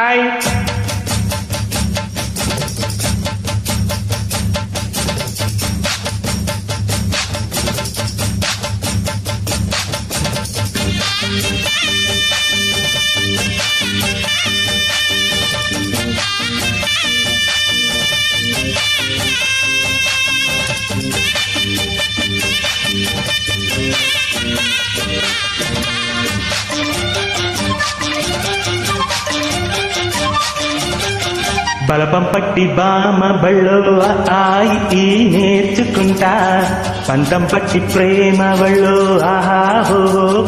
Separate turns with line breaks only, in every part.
Hi. బలపం పట్టి బామ బళ్ళో ఆయి నేర్చుకుంటా, పంతం పట్టి ప్రేమ బళ్ళో ఆహాహో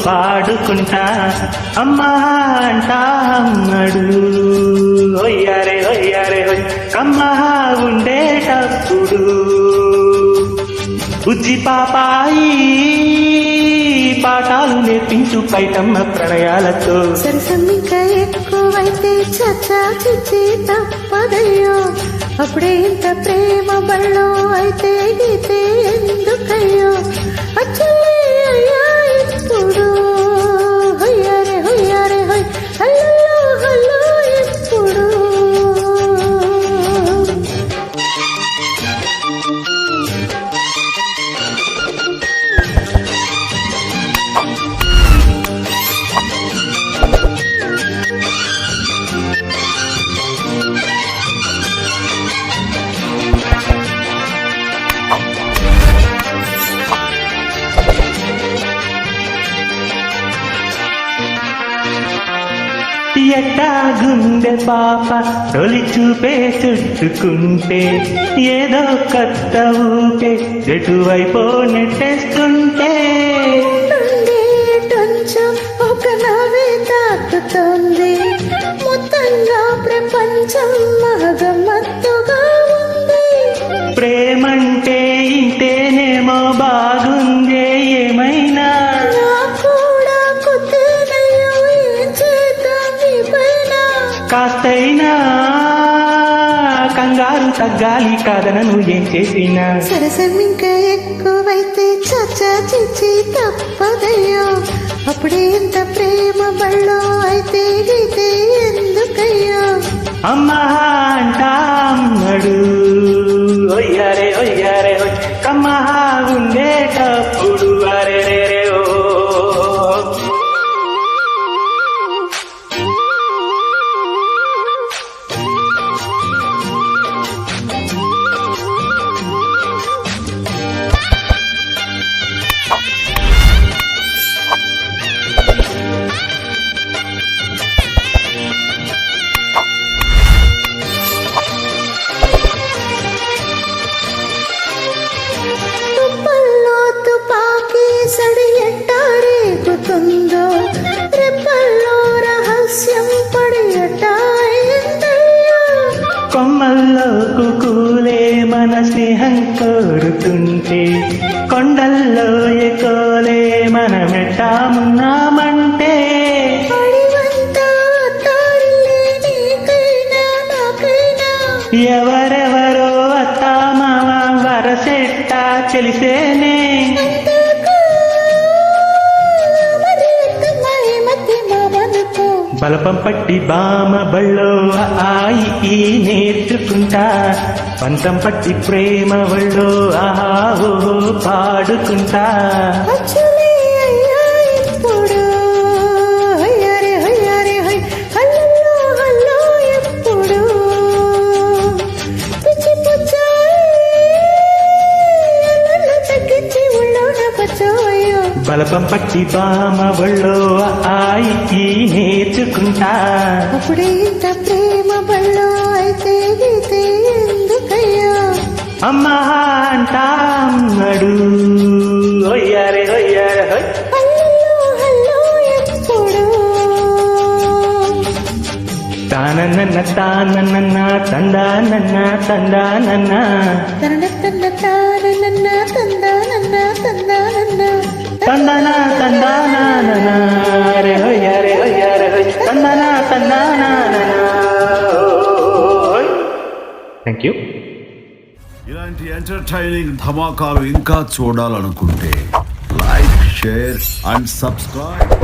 పాడుకుంటా. అమ్మా అంటా అమ్మడు ఒయ్యారే ఒయ్యారే ఒయ్ కమ్మా ఉండేటప్పుడు బుజ్జి పాపాయి పాఠాలు నేర్పించు పైటమ్మ ప్రణయాలతో.
సరసమ్మిక ఎక్కువైతే చచ్చా చిచ్చి తప్పదయ్యో, అప్పుడే ఇంత ప్రేమ బళ్ళో అయితే గీతే ఎందుకయ్యో. అచ్చలే అయ్యా ఇప్పుడు హొయ్యారే హొయ్యారే హొయ్ హల్లో హల్లో ఇప్పుడు.
ఎట్టా గుండె పాప తొలి చూపే చుట్టుకుంటే ఏదో కొత్త ఊపే ఎటువైపో నెట్టేస్తుంటే
కొంచెం ఒక నవ్వే తాకుతోంది, మొత్తంగా ప్రపంచం మహగమ్మత్తుగా ఉంది.
ప్రేమంటే ఇంతేనేమో బాగుందే ఏమైనా
కూడా కొత్తేనయ్యో ఏం చేద్దాం ఈ పైన.
కాస్తైనా కంగారు తగ్గాలి కాదనను ఏం చేసినా.
సరసం ఇంకా ఎక్కువైతే చచ్చా చిచ్చి తప్పదయ్యో, అప్పుడే ఇంత ప్రేమ బళ్ళో అయితే గీతే ఎందుకయ్యో.
అమ్మా అంటాడు ఒయ్యారే ఒయ్యారే ఒయ్ కమ్మా ఉండేటప్పుడు అరే రే రే ఓ.
సడి ఎట్టారేగుతుందో, రెప్పల్లో రహస్యం పడి ఎట్టాయిందయ్యో.
కొమ్మల్లో కుకూలే మన స్నేహం కోరుతుంటే, కొండల్లో ఎకోలే మనమెట్టామున్నామంటే.
అడివంతా తారిలే నీకైనా నాకైనా,
ఎవరెవరో అత్తామామ వరసెట్టా తెలిసేనే. బలపం పట్టి బామ బళ్ళో ఆయి నేర్చుకుంటా, పంతం పట్టి ప్రేమ బళ్ళో ఆహో పాడుకుంటా.
అచ్చలే అయ్యా ఇప్పుడు హొయ్యారే హొయ్యారే హొయ్ హల్లో హల్లో ఎప్పుడు. పిచ్చి పుచ్చాయి తగ్గించి ఉళ్ళోన పచ్చోయో.
బలపం పట్టి బామ బళ్ళో ఆయి నేర్చుకుంటా,
అప్పుడే ఇంత ప్రేమ బళ్ళో అయితే గీతే ఎందుకయ్యో.
అమ్మా అంటాడు ఒయ్యారే ఒయ్యారే హొయ్
హల్లో హల్లో ఎప్పుడు.
తానన్న తానన్న తందానన్న తందానన్న
తన తన తానన్న తందానన్న తందానన్న
తందనా తందానా రే హొయ్యారే హొయ్యారే హొయ్ తందనా తందానా. Thank you.
ఇలాంటి ఎంటర్టైనింగ్ ధమాకాలు ఇంకా చూడాలనుకుంటే లైక్, షేర్ అండ్ సబ్స్క్రైబ్.